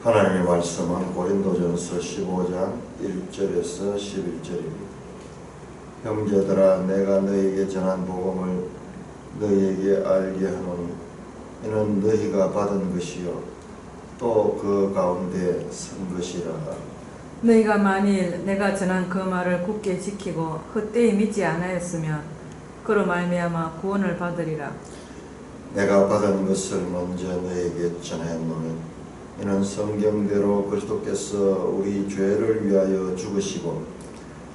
하나님의 말씀은 고린도전서 15장 1절에서 11절입니다. 형제들아, 내가 너희에게 전한 복음을 너희에게 알게 하노니 이는 너희가 받은 것이요 또 그 가운데 선 것이라. 너희가 만일 내가 전한 그 말을 굳게 지키고 헛되이 믿지 않았으면 그로 말미암아 구원을 받으리라. 내가 받은 것을 먼저 너희에게 전하노니 이는 성경대로 그리스도께서 우리 죄를 위하여 죽으시고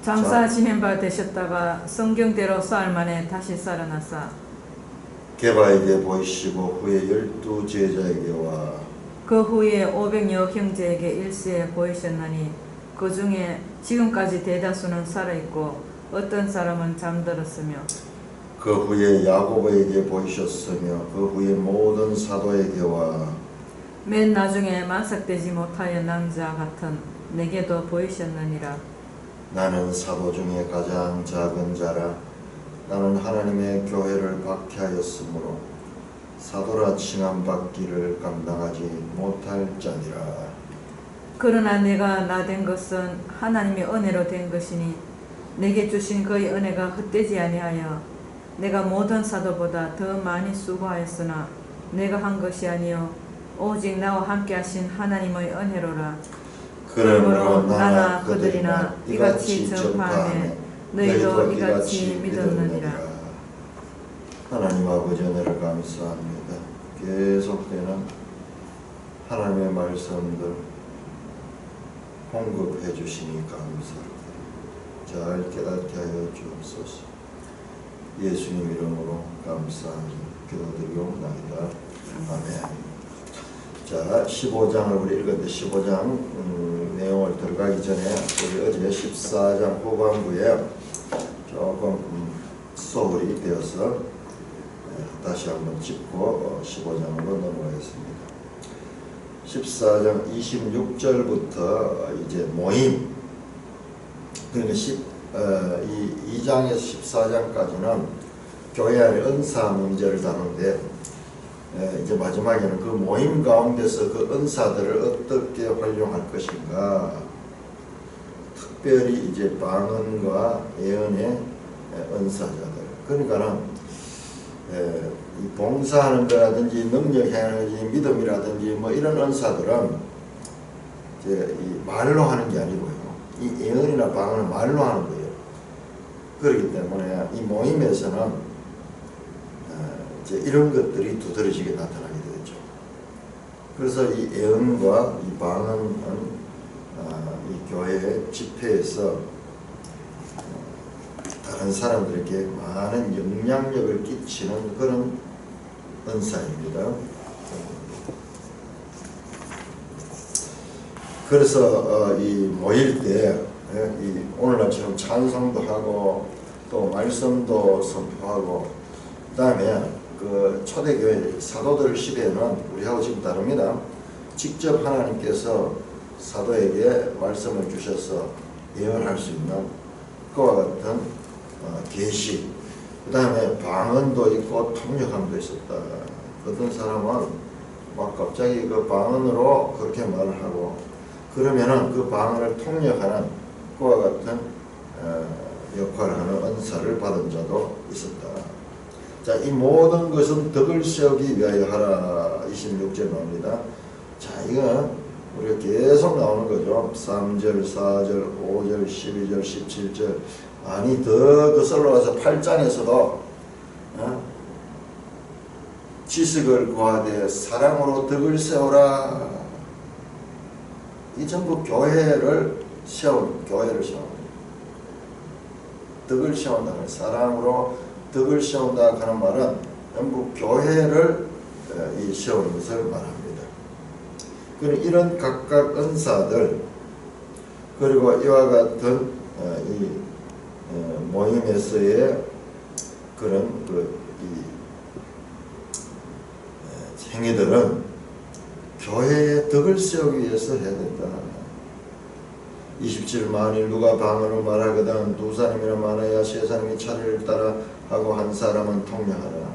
장사 지낸 바 되셨다가 성경대로 사흘 만에 다시 살아나사 게바에게 보이시고 후에 12 제자에게와 그 후에 500여 형제에게 일시에 보이셨나니 그 중에 지금까지 대다수는 살아있고 어떤 사람은 잠들었으며 그 후에 야고보에게 보이셨으며 그 후에 모든 사도에게와 맨 나중에 만삭되지 못하여 남자 같은 내게도 보이셨느니라. 나는 사도 중에 가장 작은 자라. 나는 하나님의 교회를 박해하였으므로 사도라 칭함받기를 감당하지 못할 자니라. 그러나 내가 나 된 것은 하나님의 은혜로 된 것이니 내게 주신 그의 은혜가 헛되지 아니하여 내가 모든 사도보다 더 많이 수고하였으나 내가 한 것이 아니요 오직 나와 함께 하신 하나님의 은혜로라. 그러므로 나나 그들이나 이같이 전파하매 너희도 이같이 믿었느니라. 하나님 아버지 은혜를 감사합니다. 계속되는 하나님의 말씀들 공급해 주시니 감사합니다. 잘 깨닫게 하여 주옵소서. 예수님 이름으로 감사하니 기도드리옵나이다. 아멘. 자, 15장을 우리 읽었는데 15장 내용을 들어가기 전에 우리 어제 14장 후반부에 조금 소홀히 되어서 다시 한번 짚고 15장으로 넘어가겠습니다. 14장 26절부터 이제 모임, 그러니까 2장에서 14장까지는 교회 안의 은사 문제를 다루는데 이제 마지막에는 그 모임 가운데서 그 은사들을 어떻게 활용할 것인가, 특별히 이제 방언과 예언의 은사자들, 그러니까는 이 봉사하는 거라든지 능력 행하는지 믿음이라든지 뭐 이런 은사들은 이제 이 말로 하는 게 아니고요, 이 예언이나 방언은 말로 하는 거예요. 그렇기 때문에 이 모임에서는 이런 것들이 두드러지게 나타나게 되죠. 그래서 이 예언과 이 방언은 이 교회 집회에서 다른 사람들에게 많은 영향력을 끼치는 그런 은사입니다. 그래서 이 모일 때 이 오늘날처럼 찬송도 하고 또 말씀도 선포하고, 그 다음에 그 초대교회 사도들 시대에는 우리하고 지금 다릅니다. 직접 하나님께서 사도에게 말씀을 주셔서 예언할 수 있는 그와 같은 계시, 그 다음에 방언도 있고 통역함도 있었다. 어떤 사람은 막 갑자기 그 방언으로 그렇게 말을 하고, 그러면은 그 방언을 통역하는 그와 같은 역할을 하는 은사를 받은 자도 있었다. 자, 이 모든 것은 덕을 세우기 위하여 하라. 26절 나옵니다. 자, 이건 우리가 계속 나오는 거죠. 3절, 4절, 5절, 12절, 17절. 아니, 더 거슬러 가서 8장에서도 지식을 구하되 사랑으로 덕을 세우라. 이 전부 교회를 세운, 교회를 세운, 덕을 세운다는, 사랑으로 덕을 세운다 하는 말은 전부 교회를 세우는 것을 말합니다. 그리고 이런 각각 은사들, 그리고 이와 같은 이 모임에서의 그런 행위들은 교회의 덕을 세우기 위해서 해야 된다. 27 만일 누가 방언을 말하거든 두 사람이나 많아야 세 사람이 차례를 따라 하고 한 사람은 통역하라.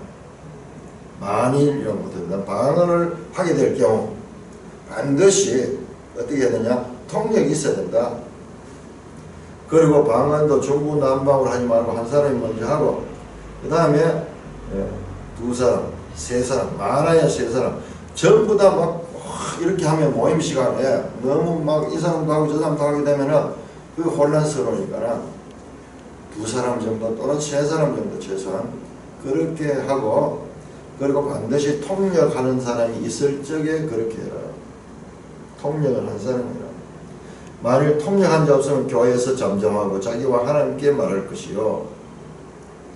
만일 이런 것들은 방언을 하게 될 경우 반드시 어떻게 해야 되냐? 통역이 있어야 된다. 그리고 방언도 중구난방으로 하지 말고 한 사람이 먼저 하고 그 다음에 두 사람, 세 사람, 많아야 세 사람 전부 다 막 이렇게 하면 모임 시간에 너무 막 이 사람도 하고 저 사람도 하게 되면은 그게 혼란스러우니까 두 사람 정도 또는 세 사람 정도 최소한 그렇게 하고 그리고 반드시 통역하는 사람이 있을 적에 그렇게 해라. 통역을 한 사람이라. 만일 통역한 자 없으면 교회에서 잠잠하고 자기와 하나님께 말할 것이요.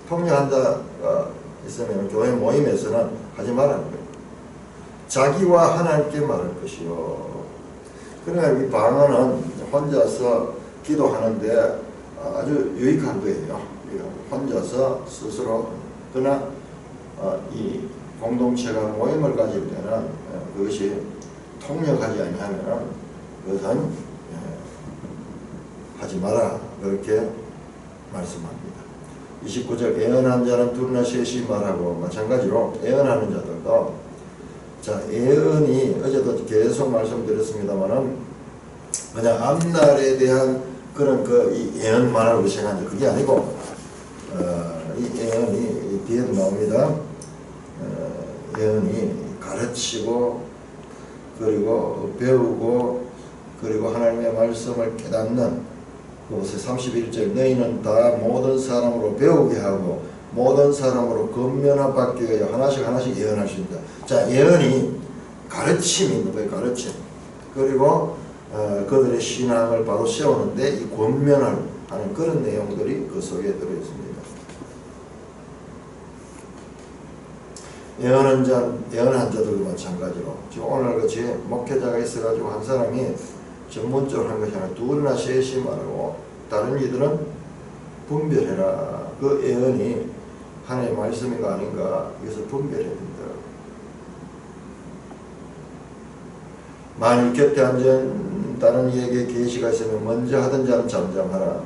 통역한 자가 있으면 교회 모임에서는 하지 말라는 거예요. 자기와 하나님께 말할 것이요. 그러니까 이 방언은 혼자서 기도하는데 아주 유익한 거예요. 혼자서 스스로 그러나 이 공동체가 모임을 가질 때는 그것이 통역하지 아니하면 그것은 하지 마라 그렇게 말씀합니다. 29절 애언한 자는 둘이나 셋이 말하고 마찬가지로 애언하는 자들도 자 애언이 어제도 계속 말씀드렸습니다만은 그냥 앞날에 대한 그런 이 애언만을 생각하는데 그게 아니고 이 애언이 뒤에도 나옵니다. 애언이 가르치고 그리고 배우고 그리고 하나님의 말씀을 깨닫는 그것을 31절 너희는 다 모든 사람으로 배우게 하고 모든 사람으로 권면받기 위하여 하나씩 예언할 수 있다. 자 예언이 가르침이 있는 거예요. 가르침. 그리고 그들의 신앙을 바로 세우는데 이 권면을 하는 그런 내용들이 그 속에 들어있습니다. 예언한 자들도 마찬가지로 지금 오늘같이 목회자가 있어가지고 한 사람이 전문적으로 한 것이 아니라 둘이나 셋이 말하고 다른 이들은 분별해라. 그 예언이 하나님의 말씀인가 아닌가 이것을 분별해야 된다. 만일 곁에 앉은 다른 이에게 계시가 있으면 먼저 하던 자는 잠잠하라.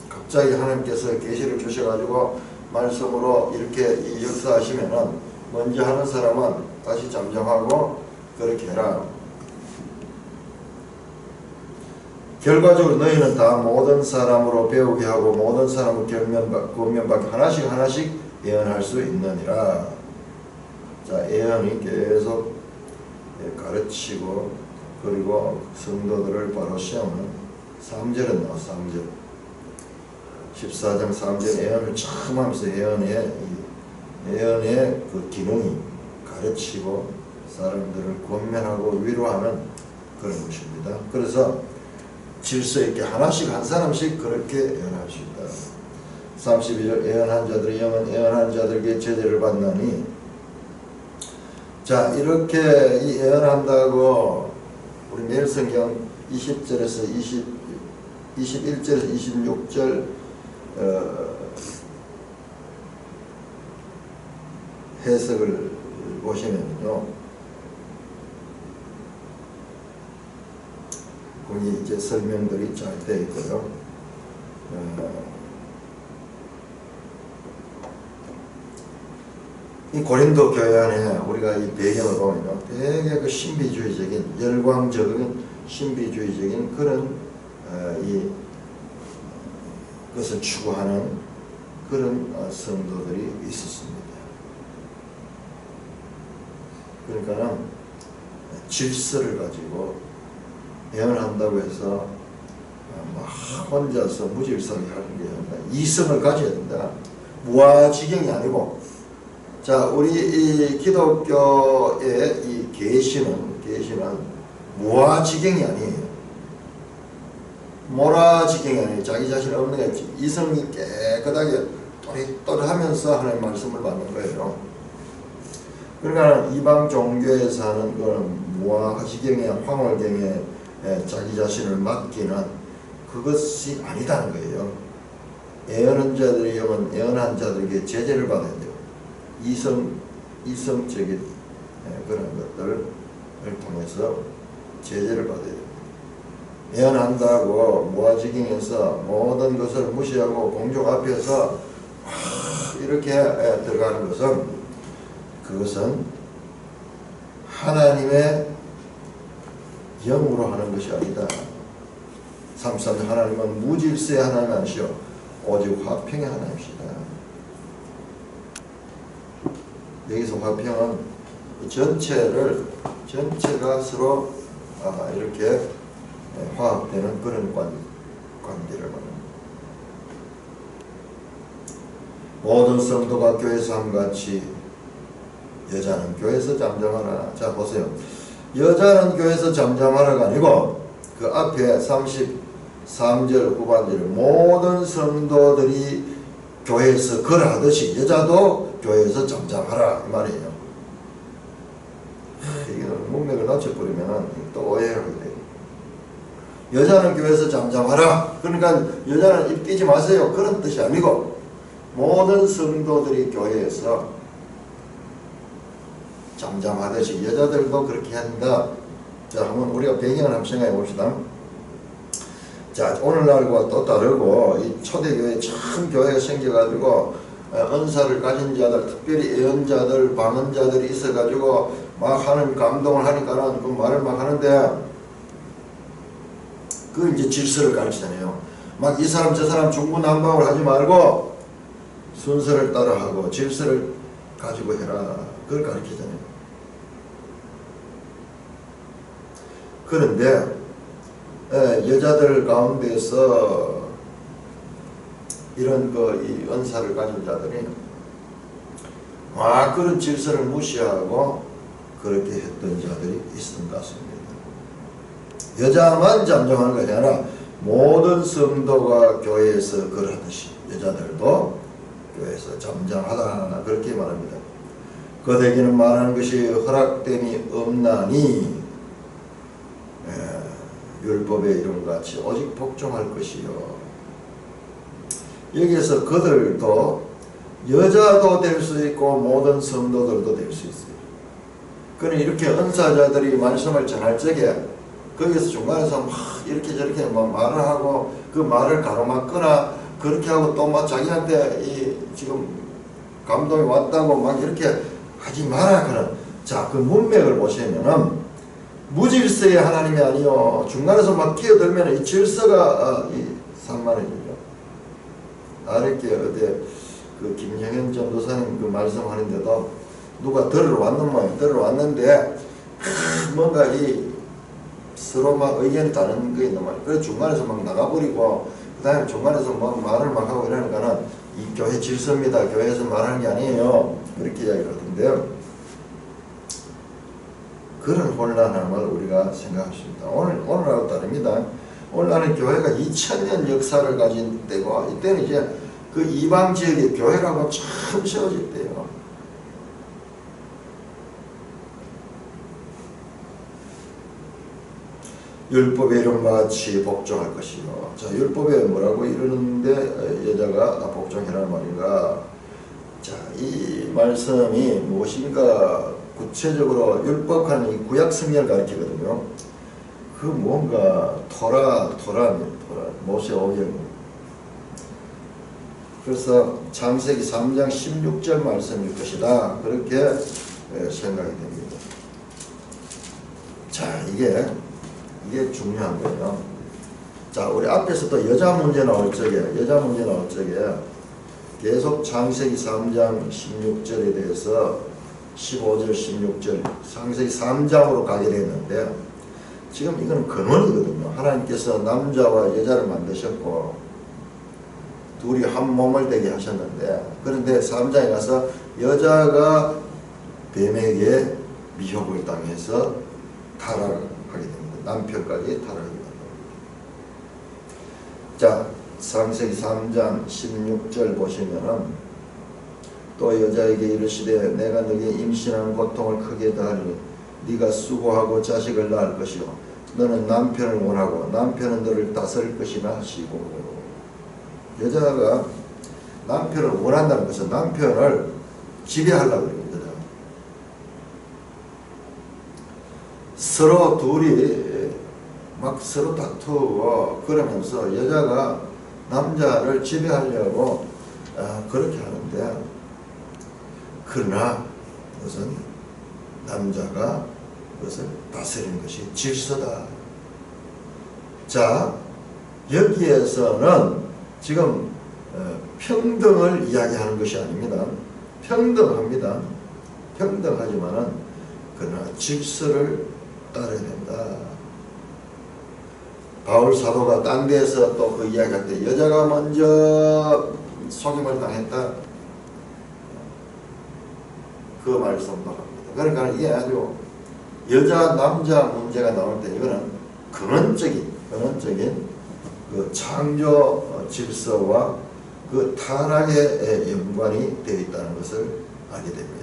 갑자기 하나님께서 계시를 주셔가지고 말씀으로 이렇게 역사하시면은 먼저 하는 사람은 다시 잠잠하고 그렇게 해라. 결과적으로 너희는 다 모든 사람으로 배우게 하고 모든 사람을 권면받게 하나씩 예언할 수 있느니라. 자 예언이 계속 가르치고 그리고 성도들을 바로 세우는 3절은 나와 3절 14장 3절 예언을 처음 하면서 예언의 그 기능이 가르치고 사람들을 권면하고 위로하는 그런 것입니다. 그래서 질서 있게 하나씩 한 사람씩 그렇게 예언할 수 있다. 32절 예언한 자들의 영은 예언한 자들에게 제재를 받나니 자 이렇게 이 예언한다고 우리 매일 성경 20절에서 21절에서 26절 해석을 보시면요 거기 이제 설명들이 잘 되어 있고요. 이 고린도 교회 안에 우리가 이 배경을 보면요, 되게 그 신비주의적인 열광적인 신비주의적인 그런 그것을 추구하는 그런 성도들이 있었습니다. 그러니까 질서를 가지고 예언한다고 해서 막 혼자서 무질서하게 하는 게 아니라 이성을 가져야 된다. 무아지경이 아니고 자 우리 이 기독교의 이 계시는 무아지경이 아니에요. 모라지경이 아니에요. 자기 자신 없는 게 아니지. 이성이 깨끗하게 또렷하면서 하나님의 말씀을 받는 거예요. 그러니까 이방 종교에서 하는 그런 무아지경의 황홀경에 자기 자신을 맡기는 그것이 아니다는 거예요. 예언한 자들의 영은 예언한 자들에게 제재를 받아야 돼요. 이성적인 그런 것들을 통해서 제재를 받아야 됩니다. 예언한다고 무아지경에서 모든 것을 무시하고 공족 앞에서 이렇게 들어가는 것은 그것은 하나님의 영으로 하는 것이 아니다. 33절 하나님은 무질서의 하나님 아니시오 오직 화평의 하나님이시다. 여기서 화평은 전체가 서로 이렇게 화합되는 그런 관계를 말합니다. 모든 성도가 교회에서 함같이 여자는 교회에서 잠잠하라. 자 보세요. 여자는 교회에서 잠잠하라가 아니고 그 앞에 33절 후반절 모든 성도들이 교회에서 걸하듯이 여자도 교회에서 잠잠하라 이 말이에요. 이게 문맥을 놓쳐버리면 또 오해를 하게 돼요. 여자는 교회에서 잠잠하라. 그러니까 여자는 입 띄지 마세요. 그런 뜻이 아니고 모든 성도들이 교회에서 잠잠하듯이 여자들도 그렇게 한다. 자, 한번 우리가 배경을 한번 생각해 봅시다. 자, 오늘날과 또 다르고 이 초대교회 참 교회가 생겨가지고 은사를 가진 자들, 특별히 예언자들, 방언자들이 있어가지고 막 하는 감동을 하니까는 그 말을 막 하는데 그 이제 질서를 가르치잖아요. 막 이 사람 저 사람 중구난방을 하지 말고 순서를 따라하고 질서를 가지고 해라. 그걸 가르치잖아요. 그런데 여자들 가운데서 이런 이 은사를 가진 자들이 막 그런 질서를 무시하고 그렇게 했던 자들이 있었던 것 같습니다. 여자만 잠잠하는 것이 아니라 모든 성도가 교회에서 그러하듯이 여자들도 교회에서 잠잠하다 그렇게 말합니다. 그대에게는 말하는 것이 허락됨이 없나니 율법의 이름과 같이 오직 복종할 것이요. 여기에서 그들도 여자도 될 수 있고 모든 성도들도 될 수 있어요. 그러니 이렇게 은사자들이 말씀을 전할 적에 거기서 중간에서 막 이렇게 저렇게 막 말을 하고 그 말을 가로막거나 그렇게 하고 또 막 자기한테 지금 감동이 왔다고 막 이렇게 하지 마라. 그런 자, 그 문맥을 보시면은 무질서의 하나님이 아니요 중간에서 막 끼어들면 이 질서가 산만해지죠. 아랫게 어디 그 김영현 전도사님 그 말씀하는데도 누가 들어왔는데 뭔가 서로 막 의견이 다른 게 있는 말이에요. 그래서 중간에서 막 나가버리고 그 다음에 중간에서 막 말을 막 하고 이러니까는 이 교회 질서입니다. 교회에서 말하는 게 아니에요. 그렇게 이야기를 하던데요. 그런 혼란함을 우리가 생각하십니다. 오늘하고 다릅니다. 오늘날은 교회가 2000년 역사를 가진 때고 이때는 이제 그 이방 지역의 교회라고 참 세워질 때요. 율법의 이름과 같이 복종할 것이요. 자, 율법에 뭐라고 이러는데 여자가 복종해라는 말인가? 자, 이 말씀이 무엇인가? 구체적으로 율법하는 이 구약 성경을 가르치거든요. 그 뭔가 토라 모세 오경. 그래서 창세기 3장 16절 말씀일 것이다. 그렇게 생각이 됩니다. 자, 이게 중요한 거예요. 자, 우리 앞에서 또 여자 문제 나올 적에 계속 창세기 3장 16절에 대해서 15절, 16절 창세기 3장으로 가게 됐는데 지금 이건 근원이거든요. 하나님께서 남자와 여자를 만드셨고 둘이 한 몸을 되게 하셨는데 그런데 3장에 가서 여자가 뱀에게 미혹을 당해서 타락하게 됩니다. 남편까지 타락하게 됩니다. 자, 창세기 3장 16절 보시면은 또 여자에게 이르시되 내가 너에게 임신하는 고통을 크게 더하리니 네가 수고하고 자식을 낳을 것이요 너는 남편을 원하고 남편은 너를 다스릴 것이나 하시고. 여자가 남편을 원한다는 것은 남편을 지배하려고 그래요. 서로 둘이 막 서로 다투고 그러면서 여자가 남자를 지배하려고 그렇게 하는데 그러나 무슨 남자가 그것을 다스리는 것이 질서다. 자, 여기에서는 지금 평등을 이야기하는 것이 아닙니다. 평등합니다. 평등하지만은 그러나 질서를 따라야 된다. 바울 사도가 딴 데에서 또 그 이야기할 때 여자가 먼저 속임을 당했다. 그 말씀도 합니다. 그러니까 이게 아주 여자 남자 문제가 나올 때 이거는 근원적인 그 창조 질서와 그 타락의 연관이 되어 있다는 것을 알게 됩니다.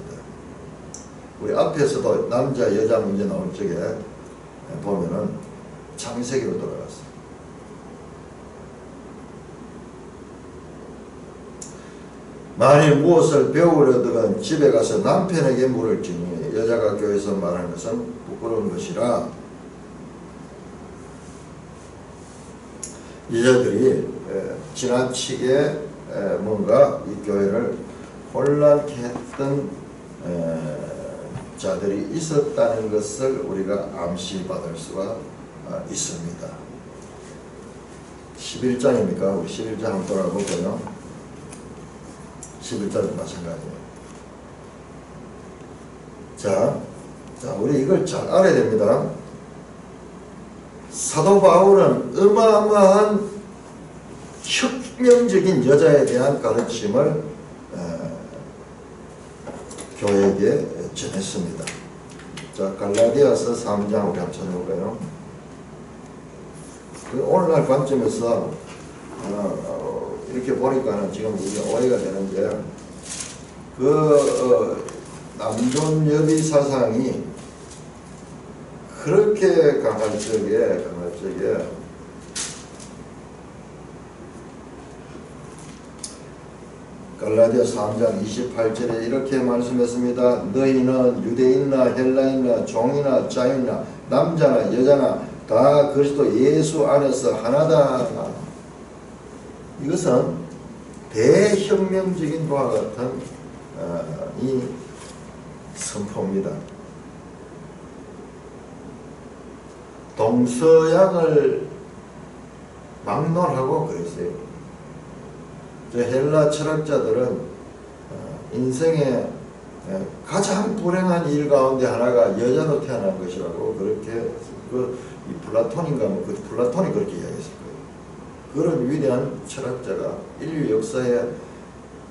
우리 앞에서도 남자 여자 문제 나올 적에 보면은 창세기로 돌아갔어요. 만일 무엇을 배우려든 집에 가서 남편에게 물을지니 여자가 교회에서 말하는 것은 부끄러운 것이라. 여자들이 지나치게 뭔가 이 교회를 혼란케 했던 자들이 있었다는 것을 우리가 암시받을 수가 있습니다. 11장입니까? 우리 11장 한번 돌아보고요. 11장도 마찬가지예요. 자, 우리 이걸 잘 알아야 됩니다. 사도 바울은 어마어마한 혁명적인 여자에 대한 가르침을 교회에게 전했습니다. 자, 갈라디아서 3장 우리 한번 찾아볼까요? 오늘날 관점에서 이렇게 보니까는 지금 우리가 오해가 되는데 남존여비 사상이 그렇게 강할 적에 갈라디아 3장 28절에 이렇게 말씀했습니다. 너희는 유대인이나 헬라인이나 종이나 자유나 남자나 여자나 다 그리스도 예수 안에서 하나다. 이것은 대혁명적인 바와 같은 이 선포입니다. 동서양을 막론하고 그랬어요. 저 헬라 철학자들은 인생의 가장 불행한 일 가운데 하나가 여자로 태어난 것이라고 그렇게 이 플라톤인가 그 플라톤이 그렇게 이야기했을 거예요. 그런 위대한 철학자가 인류 역사에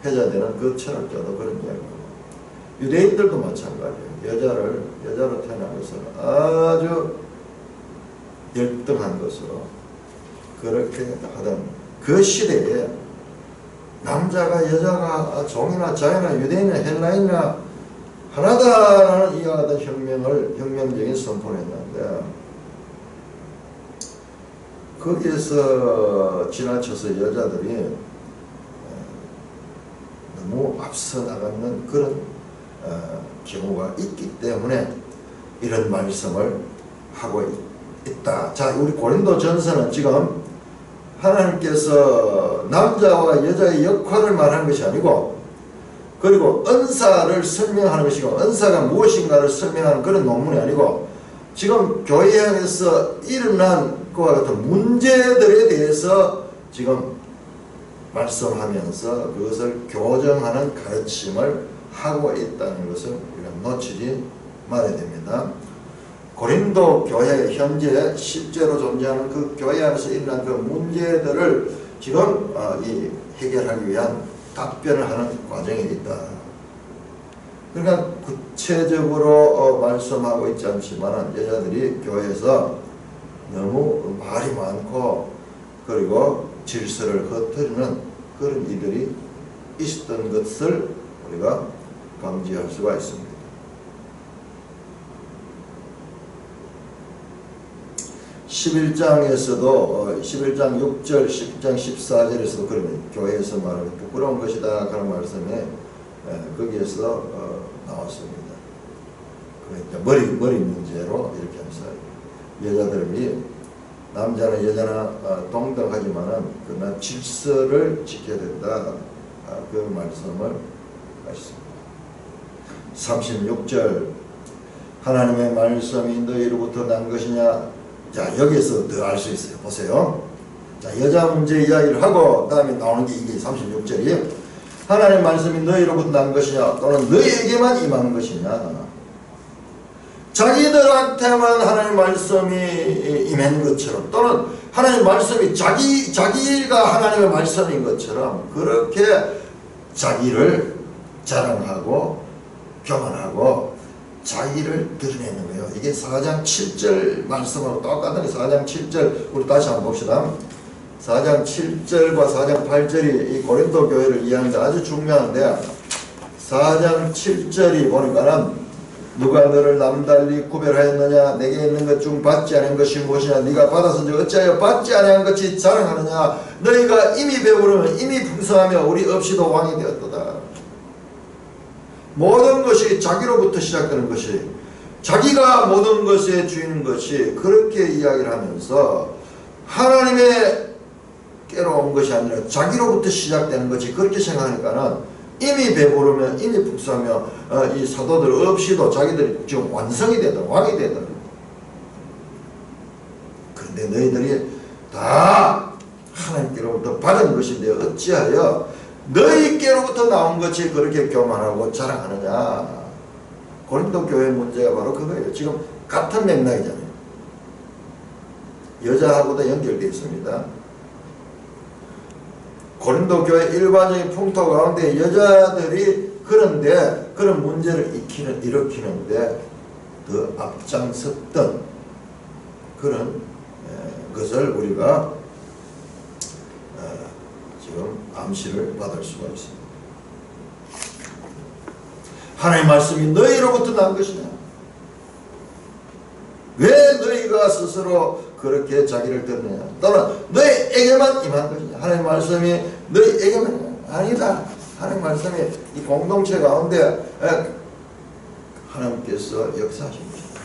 회자되는 그 철학자도 그런 이야기입니다. 유대인들도 마찬가지예요. 여자로 태어난 것을 아주 열등한 것으로 그렇게 하던 그 시대에 남자가 여자가 종이나 자유나 유대인이나 헬라인이나 하나다라는 이와 같은 혁명적인 선포를 했는데 거기에서 지나쳐서 여자들이 너무 앞서 나가는 그런 경우가 있기 때문에 이런 말씀을 하고 있다. 자, 우리 고린도 전서는 지금 하나님께서 남자와 여자의 역할을 말하는 것이 아니고 그리고 은사를 설명하는 것이고 은사가 무엇인가를 설명하는 그런 논문이 아니고 지금 교회 안에서 일어난 그와 같은 문제들에 대해서 지금 말씀하면서 그것을 교정하는 가르침을 하고 있다는 것을 우리가 놓치지 말아야 됩니다. 고린도 교회 현재 실제로 존재하는 그 교회 안에서 일어난 그 문제들을 지금 해결하기 위한 답변을 하는 과정에 있다. 그러니까 구체적으로 말씀하고 있지 않지만 여자들이 교회에서 너무 말이 많고 그리고 질서를 흩트리는 그런 이들이 있었던 것을 우리가 감지할 수가 있습니다. 11장에서도 11장 6절, 10장 14절에서도 그러면 교회에서 말하는 부끄러운 것이다 그런 말씀에 거기에서 나왔습니다. 머리 문제로 이렇게 해서 여자들이 남자나 여자나 동등하지만은 그러나 질서를 지켜야 된다 그 말씀을 하셨습니다. 36절 하나님의 말씀이 너희로부터 난 것이냐. 자, 여기에서 더 알 수 있어요. 보세요. 자, 여자 문제 이야기를 하고 그 다음에 나오는 게 이게 36절이에요. 하나님의 말씀이 너희로부터 난 것이냐 또는 너희에게만 임한 것이냐. 자기들한테만 하나님의 말씀이 임한 것처럼 또는 하나님의 말씀이 자기가 하나님의 말씀인 것처럼 그렇게 자기를 자랑하고 교만하고 자기를 드러내는 거예요. 이게 4장 7절 말씀하고 똑같은 게 4장 7절 우리 다시 한번 봅시다. 4장 7절과 4장 8절이 이 고린도 교회를 이해하는데 아주 중요한데 4장 7절이 보니까는 누가 너를 남달리 구별하였느냐 내게 있는 것 중 받지 않은 것이 무엇이냐 네가 받았은지 어찌하여 받지 않은 것이 자랑하느냐 너희가 이미 배부르면 이미 풍성하며 우리 없이도 왕이 되었도다. 모든 것이 자기로부터 시작되는 것이 자기가 모든 것의 주인인 것이 그렇게 이야기를 하면서 하나님의 깨로 온 것이 아니라 자기로부터 시작되는 것이 그렇게 생각하니까는 이미 배부르면 이미 풍성하며 이 사도들 없이도 자기들이 지금 완성이 되든 왕이 되든 그런데 너희들이 다 하나님께로부터 받은 것인데 어찌하여 너희께로부터 나온 것이 그렇게 교만하고 자랑하느냐. 고린도 교회 문제가 바로 그거예요. 지금 같은 맥락이잖아요. 여자하고도 연결되어 있습니다. 고린도 교회 일반적인 풍토 가운데 여자들이 그런데 그런 문제를 일으키는데 더 앞장섰던 그런 것을 우리가 지금 암시를 받을 수가 있습니다. 하나님의 말씀이 너희로부터 난 것이냐. 왜 너희가 스스로 그렇게 자기를 드러내냐. 또는 너희에게만 임한 것이냐. 하나님의 말씀이 너희에게만 아니다. 하나님의 말씀이 이 공동체 가운데 하나님께서 역사하신 것이다.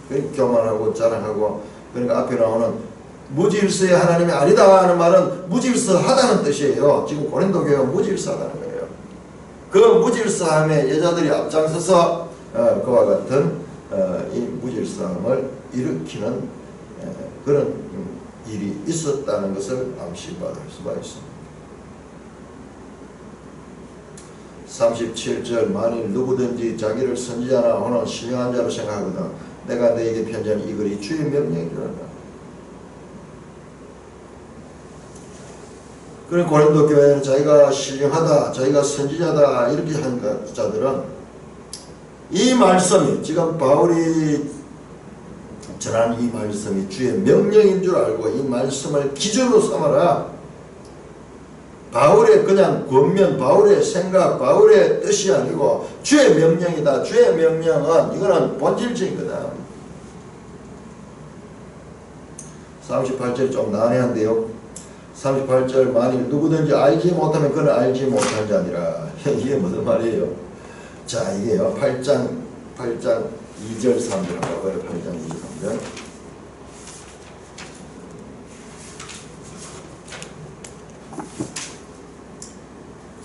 그러니까 교만하고 자랑하고 그러니까 앞에 나오는 무질서의 하나님이 아니다 하는 말은 무질서하다는 뜻이에요. 지금 고린도 교회가 무질서하다는 거예요. 그 무질서함에 여자들이 앞장서서 그와 같은 이 무질서함을 일으키는 그런 일이 있었다는 것을 암시받을 수가 있습니다. 37절 만일 누구든지 자기를 선지자나 혹은 신령한 자로 생각하거든 내가 너에게 편지하는 이 글이 주의 명령인 줄 알라. 그런 고린도 교회는 자기가 신령하다, 자기가 선지자다 이렇게 한 자들은 이 말씀이 지금 바울이 전하는 이 말씀이 주의 명령인 줄 알고 이 말씀을 기준으로 삼아라. 바울의 그냥 권면, 바울의 생각, 바울의 뜻이 아니고 주의 명령이다. 주의 명령은 이거는 본질적인 거다. 38절이 좀 난해한데요. 38절 만일 누구든지 알지 못하면 그는 알지 못한 자니라. 이게 무슨 말이에요? 자, 이게요. 8장 2절 3절 봐봐요. 8장 2절 3절.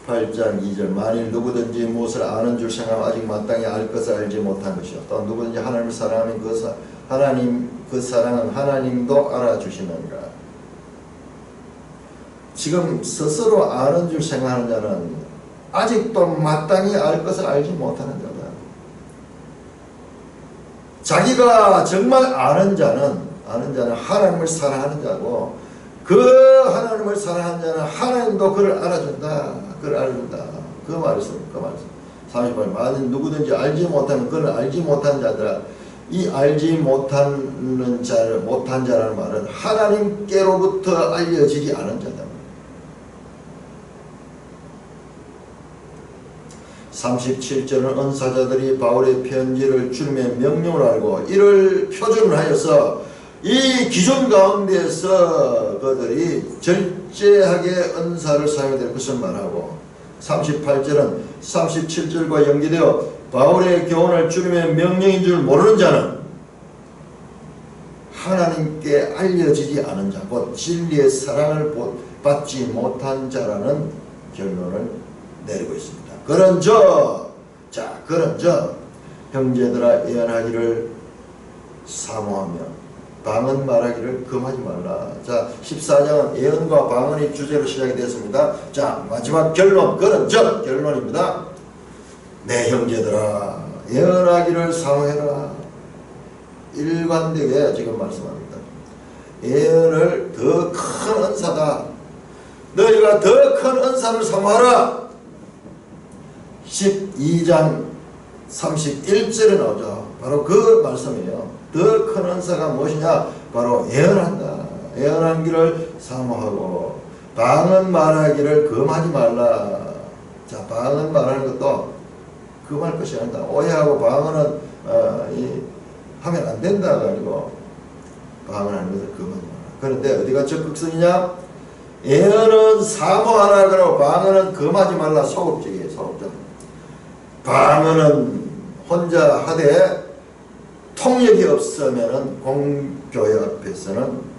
(8장 2절) 만일 누구든지 무엇을 아는 줄 생각하면 아직 마땅히 알 것을 알지 못한 것이요 또 누구든지 하나님을 사랑하면 그 사랑은 하나님도 알아주시느니라. 지금 스스로 아는 줄 생각하는 자는 아직도 마땅히 알 것을 알지 못하는 자다. 자기가 정말 아는 자는 하나님을 사랑하는 자고 그 하나님을 사랑하는 자는 하나님도 그를 알아준다. 그를 알아준다. 그 말씀. 38. 만일 누구든지 알지 못하면 그는 알지 못한 자들아. 이 알지 못한 자라는 말은 하나님께로부터 알려지지 않은 자다. 37절은 은사자들이 바울의 편지를 주님의 명령을 알고 이를 표준을 하여서 이 기존 가운데서 그들이 절제하게 은사를 사용해야 될 것을 말하고 38절은 37절과 연계되어 바울의 교훈을 주님의 명령인 줄 모르는 자는 하나님께 알려지지 않은 자, 곧 진리의 사랑을 받지 못한 자라는 결론을 내리고 있습니다. 그런저 형제들아 예언하기를 사모하며 방언 말하기를 금하지 말라. 자, 14장은 예언과 방언이 주제로 시작이 됐습니다. 자, 마지막 결론, 그는 즉 결론입니다. 내 형제들아 예언하기를 사모해라. 일관되게 지금 말씀합니다. 예언을 더 큰 은사다. 너희가 더 큰 은사를 사모하라. 12장 31절에 나오죠. 바로 그 말씀이에요. 더 큰 은사가 무엇이냐? 바로 예언한다. 예언한 길을 사모하고 방언 말하기를 금하지 말라. 자, 방언 말하는 것도 금할 것이 아니다. 오해하고 방언은 하면 안 된다 가지고 방언하는 것을 금하지 말라. 그런데 어디가 적극성이냐? 예언은 사모하라 그러고 방언은 금하지 말라. 소극적이에요. 소극적. 방언은 혼자 하되 통역이 없으면은 공교회 앞에서는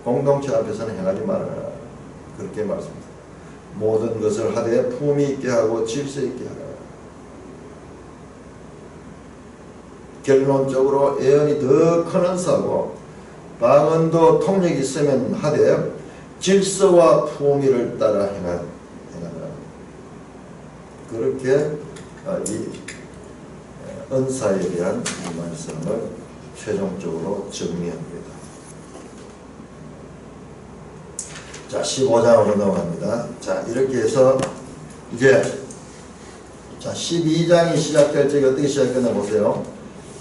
공동체 앞에서는 행하지 말아라. 그렇게 말씀합니다. 모든 것을 하되 품위 있게 하고 질서 있게 하라. 결론적으로 예언이 더 큰 은사고 방언도 통역이 있으면 하되 질서와 품위를 따라 행하라. 그렇게 이 은사에 대한 이 말씀을 최종적으로 정리합니다. 자, 15장으로 넘어갑니다. 자, 이렇게 해서 이제 자 12장이 시작될 적에 어떻게 시작되나 보세요.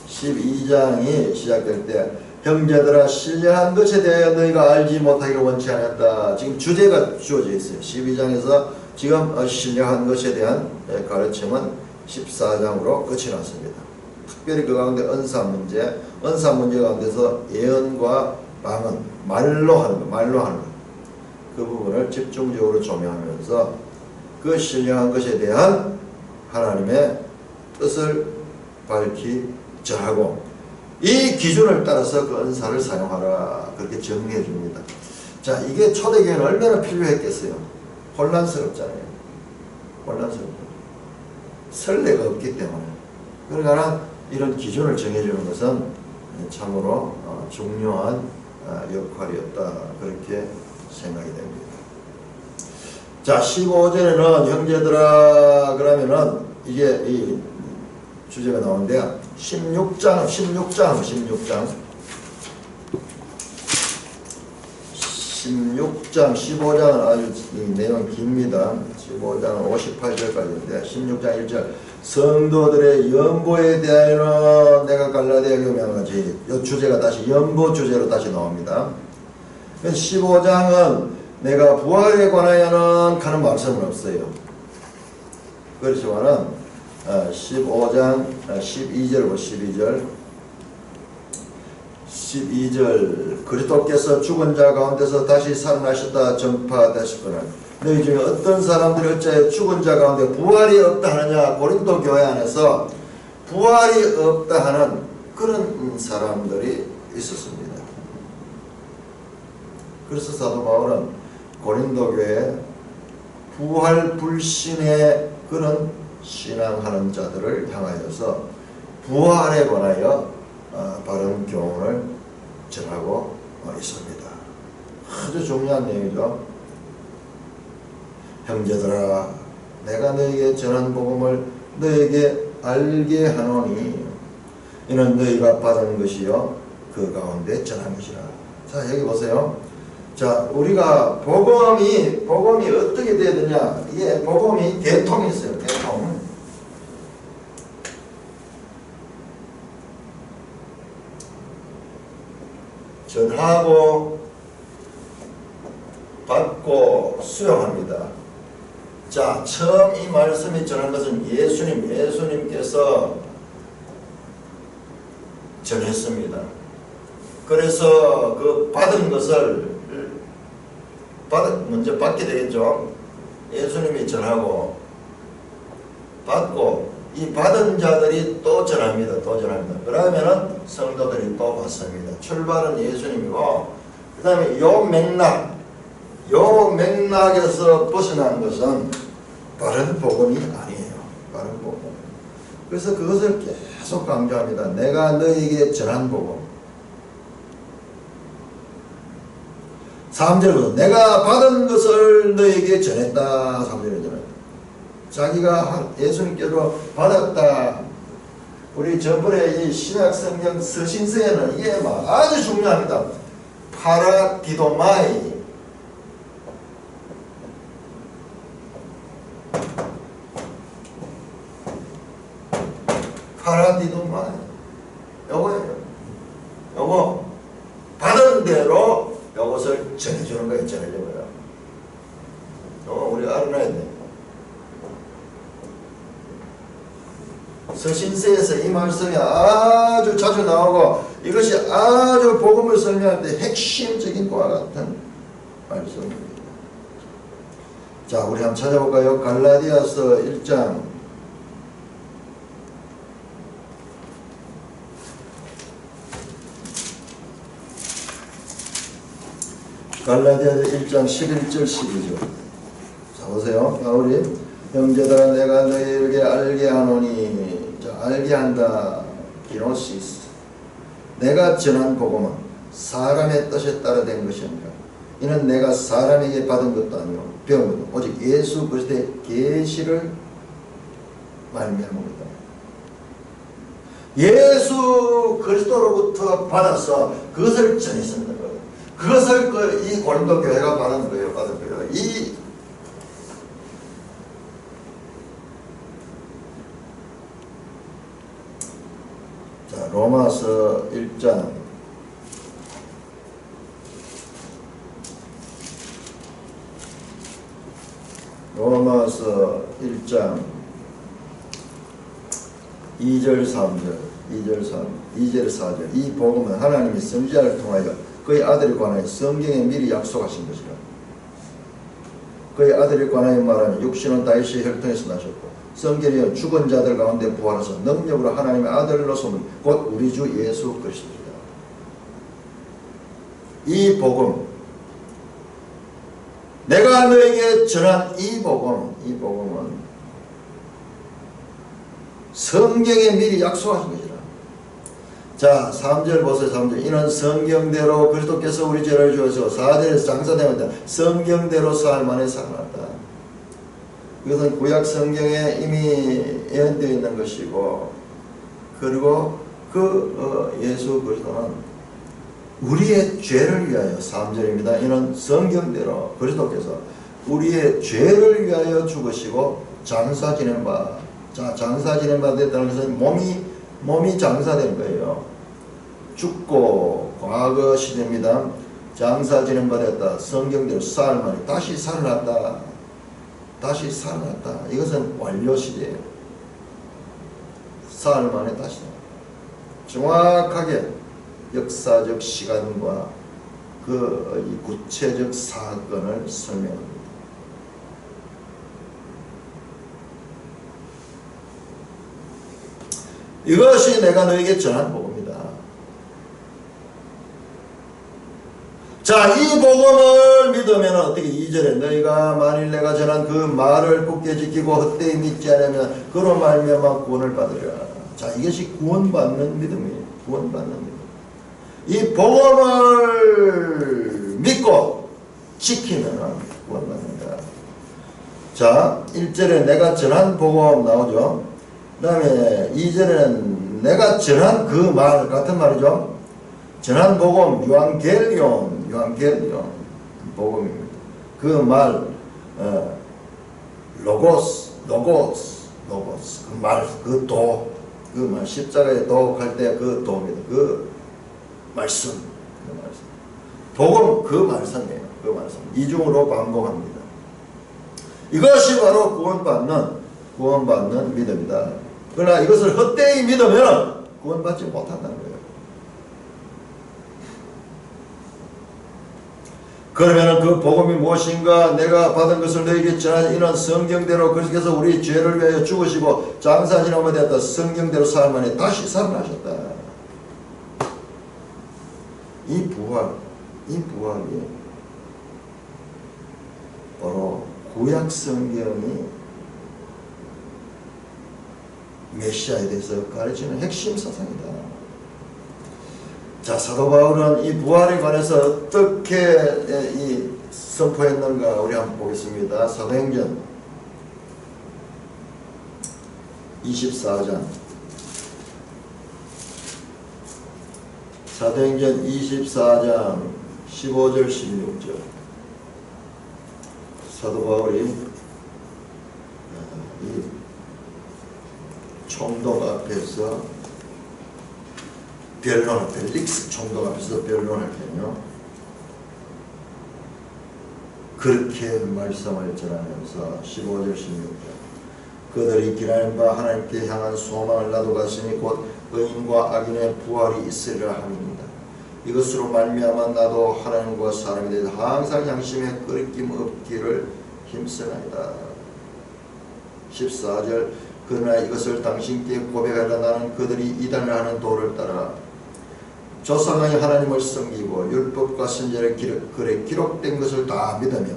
12장이 시작될 때 형제들아 신령한 것에 대하여 너희가 알지 못하기를 원치 않았다. 지금 주제가 주어져 있어요. 12장에서 지금 신령한 것에 대한 가르침은 14장으로 끝이 났습니다. 특별히 그 가운데 은사 문제 가운데서 예언과 방언, 말로 하는 것, 그 부분을 집중적으로 조명하면서 그 신령한 것에 대한 하나님의 뜻을 밝히 전하고 이 기준을 따라서 그 은사를 사용하라. 그렇게 정리해 줍니다. 자, 이게 초대교회는 얼마나 필요했겠어요. 혼란스럽잖아요. 혼란스럽죠. 선례가 없기 때문에. 그러니까 이런 기준을 정해주는 것은 참으로 중요한 역할이었다. 그렇게 생각이 됩니다. 자, 15절에는 형제들아 그러면은 이게 이 주제가 나오는데 16장 15장은 아주 이 내용 깁니다. 15장은 58절까지인데 16장 1절 성도들의 연보에 대하여는 내가 갈라디아 교회와 같이 이 주제가 다시 연보 주제로 다시 나옵니다. 15장은 내가 부활에 관하여는 하는 말씀은 없어요. 그렇지만은 15장 12절 12절 그리스도께서 죽은 자 가운데서 다시 살아나셨다 전파되셨거늘 너희 중에 어떤 사람들이 어찌하여 죽은 자 가운데 부활이 없다 하느냐. 고린도 교회 안에서 부활이 없다 하는 그런 사람들이 있었습니다. 그래서 사도 바울은 고린도 교회에 부활 불신의 그런 신앙하는 자들을 향하여서 부활에 관하여 바른 교훈을 전하고 있습니다. 아주 중요한 내용이죠. 형제들아 내가 너에게 전한 복음을 너에게 알게 하노니 이는 너희가 받은 것이요 그 가운데 전한 것이라. 자, 여기 보세요. 자, 우리가 복음이 어떻게 돼야 되냐. 이게 복음이 대통이 있어요. 대통. 전하고 받고 수용합니다. 자, 처음 이 말씀이 전한 것은 예수님께서 전했습니다. 그래서 그 받은 것을 먼저 받게 되겠죠. 예수님이 전하고 받고 이 받은 자들이 또 전합니다. 그러면은 성도들이 또 받습니다. 출발은 예수님이고 그 다음에 요 맥락에서 벗어난 것은 바른 복음이 아니에요. 바른 복음. 그래서 그것을 계속 강조합니다. 내가 너에게 전한 복음. 3절부터 내가 받은 것을 너에게 전했다. 3절에 전했다. 자기가 예수님께로 받았다. 우리 저번에 이 신약성경 서신서에는 이게 막 아주 중요합니다. 파라디도마이. 파라디도마이. 요거예요. 요거 받은 대로 요것을 전해주는 거예요. 전해주는 거예요. 요거 우리 알아놔야 돼. 서신서에서 이 말씀이 아주 자주 나오고 이것이 아주 복음을 설명할 때 핵심적인 것과 같은 말씀입니다. 자, 우리 한번 찾아볼까요? 갈라디아서 1장 갈라디아서 1장 11절 12절. 자, 보세요. 바울이 형제들아 내가 너희에게 알게 하노니. 자, 알게 한다. 기노시스. 내가 전한 복음은 사람의 뜻에 따라 된 것이 아니라 이는 내가 사람에게 받은 것도 아니요 배운 것도 오직 예수 그리스도의 계시를 말미암은 것이다. 예수 그리스도로부터 받아서 그것을 전했습니다. 그것을 이 고린도 교회가 받은 거예요. 받은 거예요. 자, 로마서 1장 로마서 1장 2절 3절 2절 4절 이 복음은 하나님이 선지자를 통하여 그의 아들에 관하여 성경에 미리 약속하신 것이라. 그의 아들에 관하여 말하는 육신은 다윗의 혈통에서 나셨고 성경에 죽은 자들 가운데 부활하사 능력으로 하나님의 아들로서 곧 우리 주 예수 그리스도이다. 이 복음, 내가 너에게 전한 이 복음은 성경에 미리 약속하신 것이라. 자, 3절 보세요. 3절. 이는 성경대로 그리스도께서 우리 죄를 주어서 4절에서 장사되었다. 성경대로 사흘 만에 살아났다. 이것은 구약 성경에 이미 예언되어 있는 것이고, 그리고 예수 그리스도는 우리의 죄를 위하여 3절입니다. 이는 성경대로 그리스도께서 우리의 죄를 위하여 죽으시고 장사 지낸 바. 자, 장사 지낸 바 됐다는 것은 몸이 장사된 거예요. 죽고 과거 시대입니다. 장사 지낸 바 됐다. 성경대로 사흘 만에 다시 살아났다. 다시 살아났다. 이것은 완료 시대예요. 사흘 만에 다시 정확하게 역사적 시간과 그 구체적 사건을 설명합니다. 이것이 내가 너에게 전한 복음이다. 자, 이 복음을 믿으면 어떻게 2절에 너희가 만일 내가 전한 그 말을 굳게 지키고 헛되이 믿지 않으면 그로 말미암아 구원을 받으리라. 자, 이것이 구원받는 믿음이에요. 구원받는 믿음. 이 복음을 믿고 지키면 구원받는다. 자, 1절에 내가 전한 복음 나오죠. 그 다음에 2절에는 내가 전한 그 말 같은 말이죠. 전한 복음 유앙겔리온 복음입니다. 그 말 로고스 그 말 그 말 십자가에 도할 때 그 도입니다. 그 말씀 복음 그 말씀이에요. 그 말씀 이중으로 반복합니다. 이것이 바로 구원받는 믿음이다. 그러나 이것을 헛되이 믿으면 구원받지 못한다는 거예요. 그러면 그 복음이 무엇인가? 내가 받은 것을 너에게 전하니 이는 성경대로 그리스도께서 우리 죄를 위하여 죽으시고 장사 지나면 되었다. 성경대로 사흘 만에 다시 살아나셨다. 이 부활이 바로 구약 성경이 메시아에 대해서 가르치는 핵심 사상이다. 자, 사도 바울은 이 부활에 관해서 어떻게 이 선포했는가 우리 한번 보겠습니다. 사도행전 24장 사도행전 24장 15절 16절 사도 바울이 이 총독 앞에서 변론을, 벨릭스 총독 앞에서 변론할 때요, 그렇게 말씀을 전하면서 15절 16절 그들이 기다린 바 하나님께 향한 소망을 놔두었으니 곧 의인과 악인의 부활이 있으리라 함입니다. 이것으로 말미암아 나도 하나님과 사람에 대해서 항상 양심에 끄리낌 없기를 힘쓰나이다. 14절 그러나 이것을 당신께 고백하려 나는 그들이 이단을 하는 도를 따라 조상의 하나님을 섬기고 율법과 선지자의 글에 기록된 것을 다 믿으며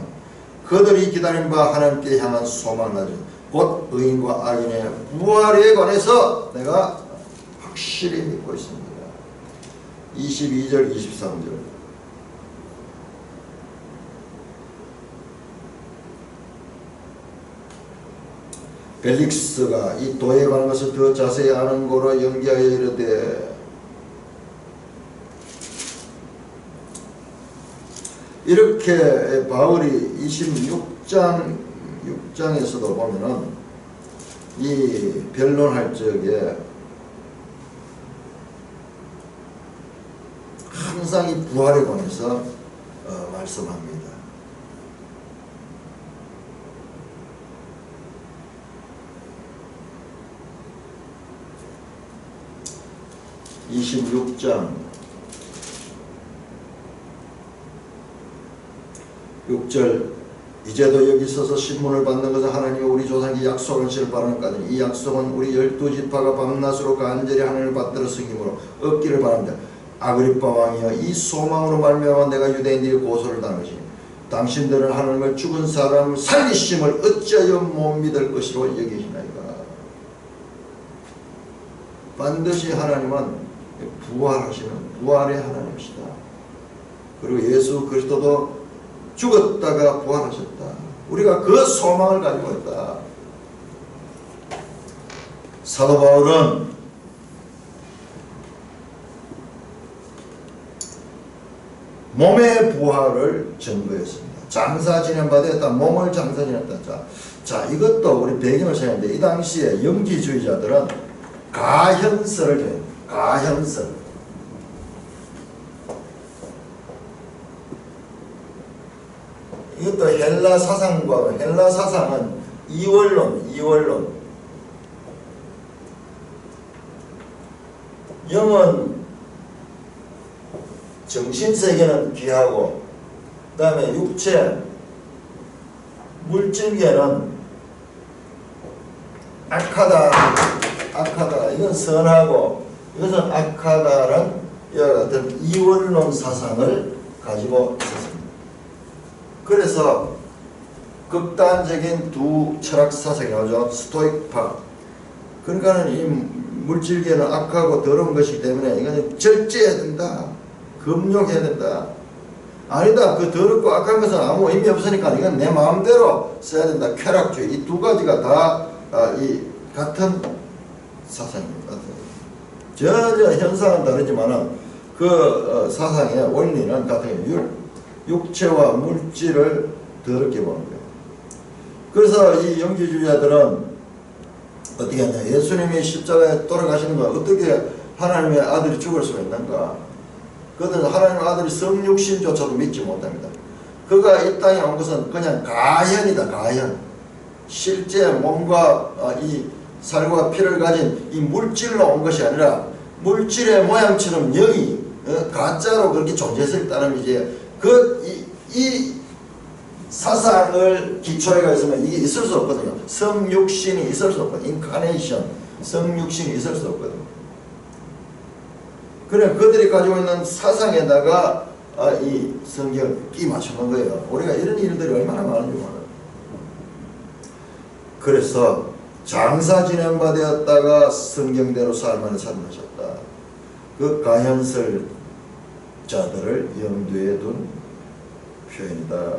그들이 기다린 바 하나님께 향한 소망을 가지고 곧 의인과 악인의 부활에 관해서 내가 확실히 믿고 있습니다. 22절 23절 벨릭스가 이 도에 관한 것을 더 자세히 아는 거로 연기하여 이르되 이렇게 바울이 26장에서도 보면은 이 변론할 적에 항상 이 부활에 관해서 말씀합니다. (26장) 6절 이제도 여기 서서 신문을 받는 것은 하나님이 우리 조상에게 약속하신 바라는 까지 이 약속은 우리 12지파가 밤낮으로 간절히 하나님을 받들어 섬김으로 얻기를 바랍니다. 아그리빠 왕이여 이 소망으로 말미암아 내가 유대인들이 고소를 당한 것이니 당신들은 하나님을 죽은 사람을 살리심을 어찌하여 못 믿을 것이로 여기시나이까. 반드시 하나님은 부활하시는 부활의 하나님이시다. 그리고 예수 그리스도도 죽었다가 부활하셨다. 우리가 그 소망을 가지고 있다. 사도 바울은 몸의 부활을 증거했습니다. 장사 지낸 바 되었다. 몸을 장사 지냈다. 자, 이것도 우리 배경을 생각하는데 이 당시에 영지주의자들은 가현설을 해요. 가현설. 이것도 헬라 사상과 헬라 사상은 이원론. 영은 정신세계는 귀하고 그 다음에 육체 물질계는 악하다. 이건 선하고 이것은 악하다는 이와 같은 이원론 사상을 가지고 있었습니다. 그래서 극단적인 두 철학 사상이 나오죠. 스토익파. 그러니까는 이 물질계는 악하고 더러운 것이기 때문에 이거는 절제해야 된다. 금욕해야 된다. 아니다. 그 더럽고 악한 것은 아무 의미 없으니까 이건 내 마음대로 써야 된다. 쾌락주의. 이 두 가지가 다 이 같은 사상입니다. 전혀 현상은 다르지만은 그 사상의 원리는 같은 육체와 물질을 더럽게 보는 거예요. 그래서 이 영지주의자들은 어떻게 하냐. 예수님이 십자가에 돌아가시는 거 어떻게 하나님의 아들이 죽을 수가 있는가. 그들은 하나님의 아들이 성육신조차도 믿지 못합니다. 그가 이 땅에 온 것은 그냥 가현이다. 가현. 실제 몸과 이 살과 피를 가진 이 물질로 온 것이 아니라 물질의 모양처럼 영이 가짜로 그렇게 존재했을 따름이지. 이 사상을 기초에 있으면 이게 있을 수 없거든요. 성육신이 있을 수 없거든요. 인카네이션, 성육신이 있을 수 없거든요. 그래 그들이 가지고 있는 사상에다가 이 성경을 끼 맞추는 거예요. 우리가 이런 일들이 얼마나 많은지 몰라요. 그래서 장사 진행 바 되었다가 성경대로 삶 안에 살아나셨다. 그 가현설 자들을 염두에 둔 표현이다.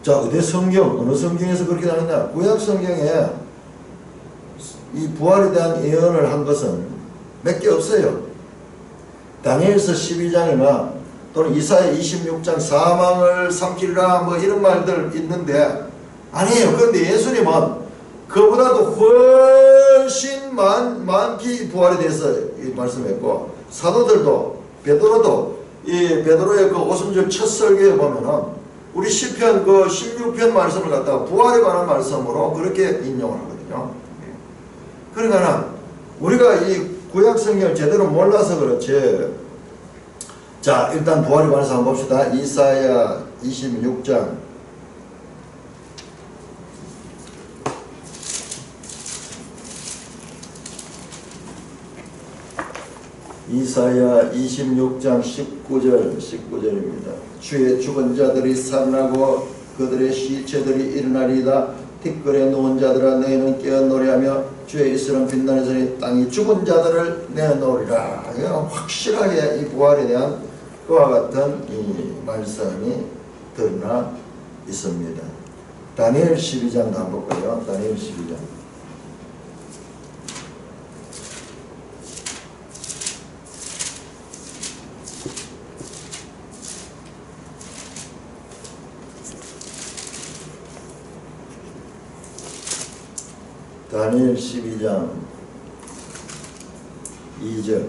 자, 어디 성경, 어느 성경에서 그렇게 나왔냐? 구약 성경에 이 부활에 대한 예언을 한 것은 몇 개 없어요. 다니엘서 12장이나 또는 이사야 26장 사망을 삼키리라 뭐 이런 말들 있는데 아니에요. 그런데 예수님은 그보다도 훨씬 많게 부활에 대해서 말씀했고, 사도들도 베드로도 이 베드로의 그 오순절 첫 설교에 보면은 우리 시편 그 16편 말씀을 갖다가 부활에 관한 말씀으로 그렇게 인용을 하거든요. 그러니까 우리가 이 구약 성경을 제대로 몰라서 그렇지. 자, 일단 부활에 관해서 한번 봅시다. 이사야 26장 이사야 26장 19절입니다. 주의 죽은 자들이 살아나고 그들의 시체들이 일어나리이다. 티끌에 누운 자들아 너희는 깨어 노래하며 주의 이스라엘 빛나는 전이 땅이 죽은 자들을 내놓으리라. 확실하게 이 부활에 대한 그와 같은 이 말씀이 드러나 있습니다. 다니엘 12장도 한번 볼까요? 다니엘 12장. 다니엘 12장 2절.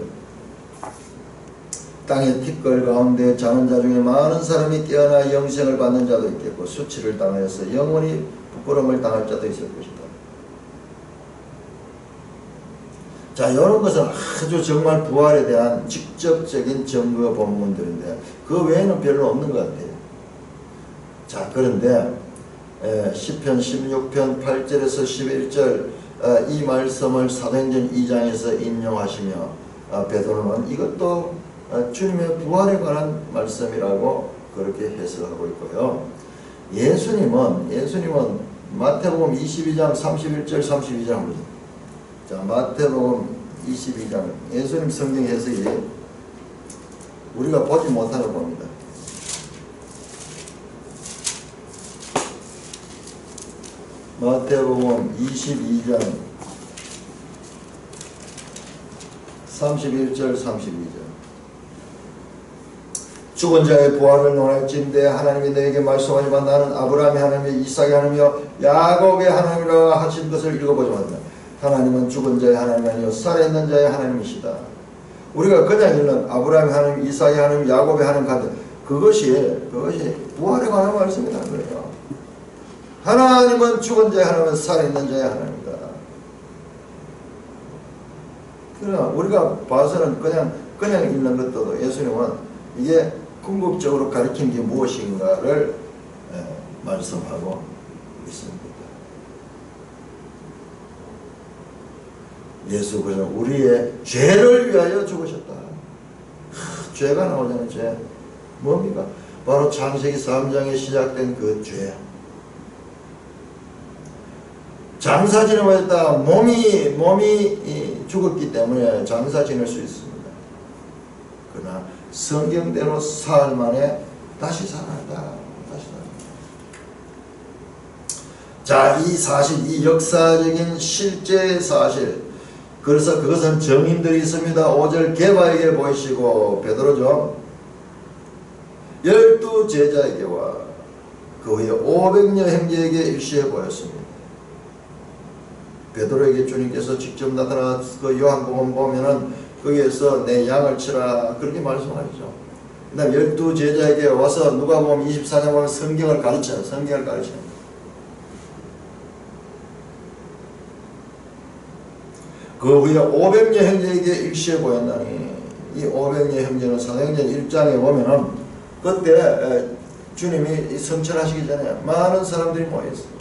땅의 티끌 가운데 자는 자 중에 많은 사람이 깨어나 영생을 받는 자도 있겠고 수치를 당하여서 영원히 부끄러움을 당할 자도 있을 것이다. 자, 이런 것은 아주 정말 부활에 대한 직접적인 증거 본문들인데 그 외에는 별로 없는 것 같아요. 자, 그런데 시편 16편 8절에서 11절 이 말씀을 사도행전 2장에서 인용하시며 베드로는 이것도 주님의 부활에 관한 말씀이라고 그렇게 해석하고 있고요. 예수님은 마태복음 22장 31절 32장 자, 마태복음 22장 예수님 성경 해석이 우리가 보지 못하는 겁니다. 마태복음 22장 31절 32절. 죽은 자의 부활을 논할진대 하나님이 너에게 말씀하지만 나는 아브라함의 하나님이요 이삭의 하나님이요 야곱의 하나님이라 하신 것을 읽어보지만 하나님은 죽은 자의 하나님이 아니요 살아있는 자의 하나님이시다. 우리가 그냥 읽는 아브라함의 하나님, 이삭의 하나님, 야곱의 하나님 같은 그것이 부활에 관한 말씀이라는 거예요. 하나님은 죽은 자의 하나님은 살아있는 자의 하나님이다. 그러나 우리가 봐서는 그냥 읽는 것도 예수님은 이게 궁극적으로 가리킨 게 무엇인가를 말씀하고 있습니다. 예수 그는 우리의 죄를 위하여 죽으셨다. 죄가 나오잖아요. 죄. 뭡니까? 바로 창세기 3장에 시작된 그 죄. 장사 지내다 몸이 죽었기 때문에 장사 지낼 수 있습니다. 그러나 성경대로 사흘 만에 다시 살아난다. 자, 이 사실, 이 역사적인 실제 사실. 그래서 그것은 증인들이 있습니다. 5절 게바에게 보이시고 베드로죠. 12 제자에게와 그 후에 500여 형제에게 일시에 보였습니다. 베드로에게 주님께서 직접 나타나 그 요한복음 보면은 거기에서 내 양을 치라 그렇게 말씀하시죠. 그 다음 12 제자에게 와서 누가복음 24장 보면 성경을 가르쳐요. 그 후에 500여 형제에게 일시에 보였나니 이 500여 형제는 사도행전 1장에 보면은 그때 주님이 성천하시기 전에 많은 사람들이 모여있어요.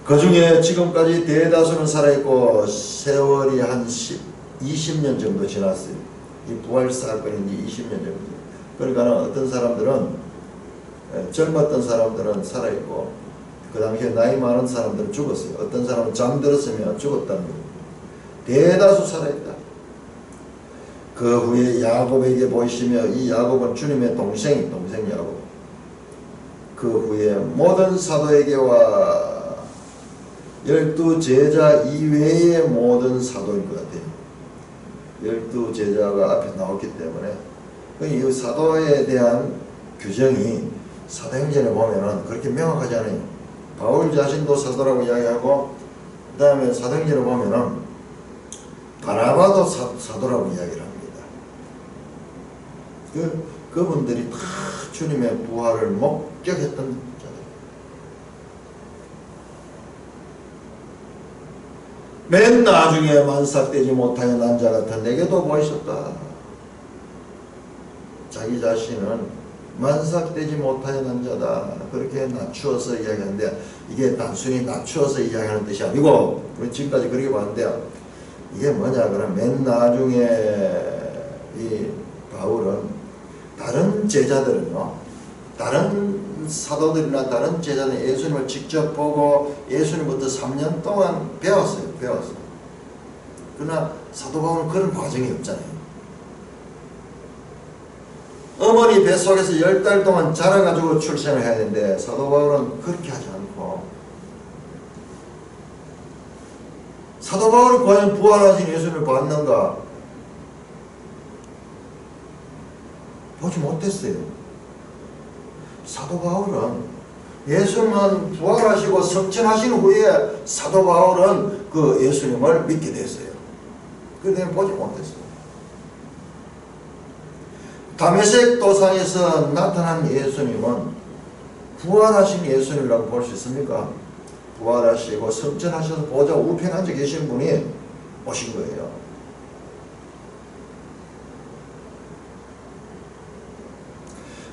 그 중에 지금까지 대다수는 살아있고 세월이 한 20년 정도 지났어요. 이 부활 사건이 20년 정도. 그러니까 어떤 사람들은 젊었던 사람들은 살아있고 그 당시에 나이 많은 사람들은 죽었어요. 어떤 사람은 잠들었으면 죽었다는 겁니다. 대다수 살아있다. 그 후에 야곱에게 보이시며, 이 야곱은 주님의 동생 야곱. 그 후에 모든 사도에게와 12 제자 이외의 모든 사도인 것 같아요. 12 제자가 앞에 나왔기 때문에 이 사도에 대한 규정이 사도행전에 보면은 그렇게 명확하지 않아요. 바울 자신도 사도라고 이야기하고, 그 다음에 사도행전에 보면은 바나바도 사도라고 이야기를 합니다. 그분들이 다 주님의 부활을 목격했던 자들. 맨 나중에 만삭되지 못하여 난 자 같은 내게도 보이셨다. 자기 자신은 만삭되지 못하여 난 자다. 그렇게 낮추어서 이야기하는데, 이게 단순히 낮추어서 이야기하는 뜻이 아니고, 우리 지금까지 그렇게 봤는데요. 이게 뭐냐 그러면 맨 나중에 이 바울은 다른 제자들은요, 다른 사도들이나 다른 제자들은 예수님을 직접 보고 예수님부터 3년 동안 배웠어요. 그러나 사도 바울은 그런 과정이 없잖아요. 어머니 뱃속에서 10달 동안 자라가지고 출생을 해야 되는데, 사도 바울은 그렇게 하지 않고, 사도 바울은 과연 부활하신 예수님을 봤는가? 보지 못했어요. 사도 바울은 예수님은 부활하시고 성천하신 후에 사도 바울은 그 예수님을 믿게 됐어요. 그런데 보지 못했어요. 다메섹 도상에서 나타난 예수님은 부활하신 예수님이라고 볼 수 있습니까? 부활하시고 성천하셔서 보좌 우편에 앉아 계신 분이 오신 거예요.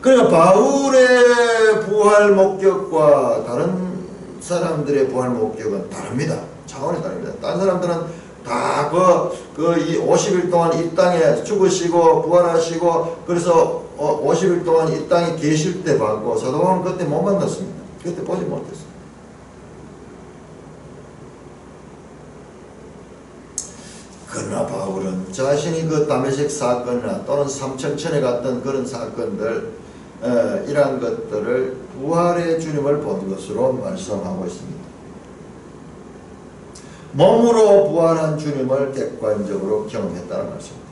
그러니까 바울의 부활 목격과 다른 사람들의 부활 목격은 다릅니다. 차원이 다릅니다. 다른 사람들은 다 이 50일 동안 이 땅에 죽으시고 부활하시고, 그래서 50일 동안 이 땅에 계실 때 봤고, 사도 바울은 그때 못 만났습니다. 그때 보지 못했어요. 그러나 바울은 자신이 그 다메섹 사건이나 또는 삼천천에 갔던 그런 사건들, 이러한 것들을 부활의 주님을 본 것으로 말씀하고 있습니다. 몸으로 부활한 주님을 객관적으로 경험했다는 말씀입니다.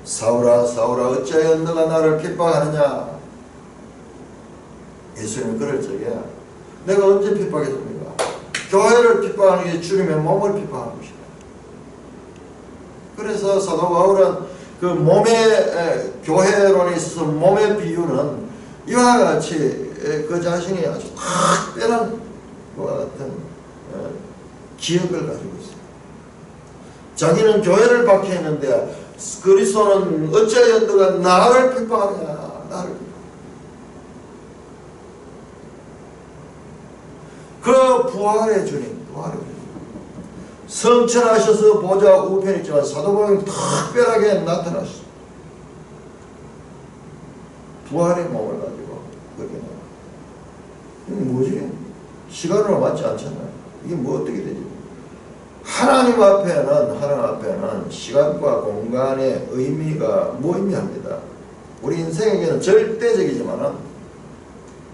사울아 사울아 어찌하여 너가 나를 핍박하느냐. 예수님은 그럴 적에 내가 언제 핍박했습니까? 교회를 핍박하는 게 주님의 몸을 핍박하는 것이다. 그래서 사도 바울은 그 몸의 교회론에 있어서 몸의 비유는 이와 같이 그 자신이 아주 특별한 그와 같은 기억을 가지고 있어요. 자기는 교회를 박해했는데 그리스도는 어찌하여 너가 나를 핍박하느냐. 나를 그 부활의 주님, 부활의 주님. 성천하셔서 보좌 우편에 있지만 사도 바울은 특별하게 나타났어요. 부활의 몸을 가지고 그렇게 나와요. 이게 뭐지? 시간으로 맞지 않잖아요. 이게 뭐 어떻게 되지? 하나님 앞에는 시간과 공간의 의미가 무의미합니다. 우리 인생에게는 절대적이지만은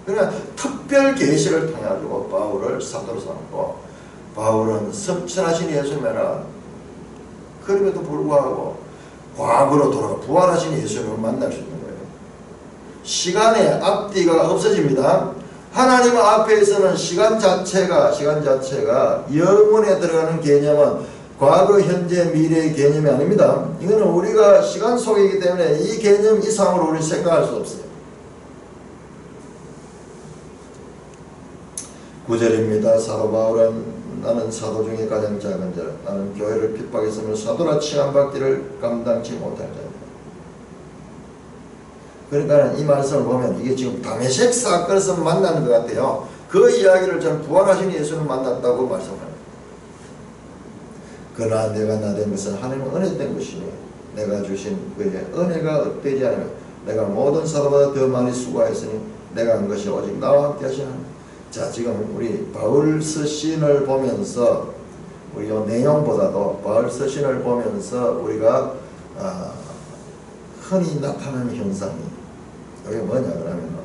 그냥 특별 계시를 통해 가지고 바울을 사도로 삼고, 바울은 성천하신 예수님이나 그럼에도 불구하고 과거로 돌아가 부활하신 예수님을 만날 수 있는 거예요. 시간의 앞뒤가 없어집니다. 하나님 앞에서는 시간 자체가 영원에 들어가는 개념은 과거, 현재, 미래의 개념이 아닙니다. 이거는 우리가 시간 속이기 때문에 이 개념 이상으로 우리는 생각할 수 없어요. 9절입니다. 사도 바울은 나는 사도 중에 가장 작은 자, 나는 교회를 핍박했으며 사도라 칭함받기를 감당치 못할 자입니다. 그러니까 이 말씀을 보면 이게 지금 다메섹 사건에서 만나는 것 같아요. 그 이야기를 저는 부활하신 예수를 만났다고 말씀합니다. 그러나 내가 나된 것은 하나님의 은혜 된 것이니 내가 주신 그의 은혜가 헛되지 않으며 내가 모든 사도보다 더 많이 수고하였으니 내가 한 것이 오직 나와 함께 하시는 하나님. 자, 지금 우리 바울서 시인을 보면서 우리 요 내용보다도 바울서 시인을 보면서 우리가 흔히 나타나는 현상이 이게 뭐냐 그러면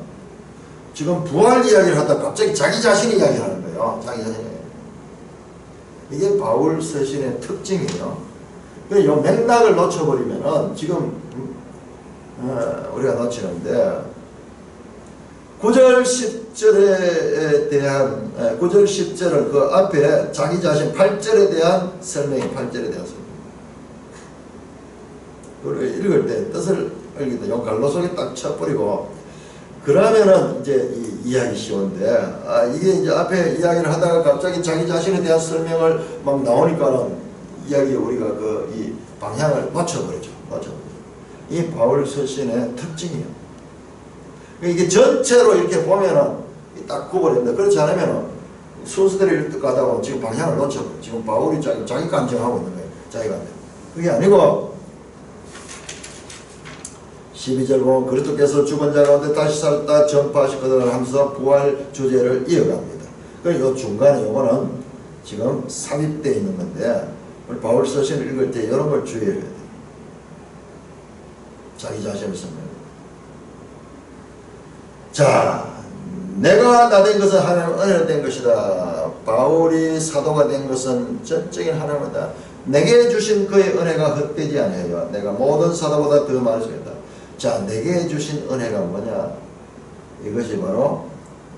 지금 부활 이야기를 하다 갑자기 자기 자신이 이야기하는 거예요. 자기 자신이. 이게 바울서 시인의 특징이에요. 이 맥락을 놓쳐버리면은 지금 우리가 놓치는데 9절 10절에 대한 9절 10절은 그 앞에 자기 자신 8절에 대한 설명이 8절에 대한 설명. 그걸 읽을 때 뜻을 알겠다. 요 갈로 속에 딱 쳐버리고 그러면은 이제 이 이야기 쉬운데 이게 이제 앞에 이야기를 하다가 갑자기 자기 자신에 대한 설명을 막 나오니까는 이야기 우리가 이 방향을 놓쳐버리죠. 이 바울서 시인의 특징이에요. 이게 전체로 이렇게 보면은 딱 구분된다. 그렇지 않으면은 순서대로 이렇게 가다 보면 지금 방향을 놓쳐버려. 지금 바울이 자기 감정하고 있는 거예요. 자기가. 그게 아니고 12절 보면 그리스도께서 죽은 자 가운데 다시 살다 전파하시거든 하면서 부활 주제를 이어갑니다. 그리고 이 중간에 요거는 지금 삽입되어 있는 건데 우리 바울서 시를 읽을 때 이런 걸 주의해야 돼요. 자기 자신을 설명. 자, 내가 나 된 것은 하나님 은혜로 된 것이다. 바울이 사도가 된 것은 전적인 하나님이다. 내게 주신 그의 은혜가 헛되지 아니하여 내가 모든 사도보다 더 많이 주겠다. 자, 내게 주신 은혜가 뭐냐? 이것이 바로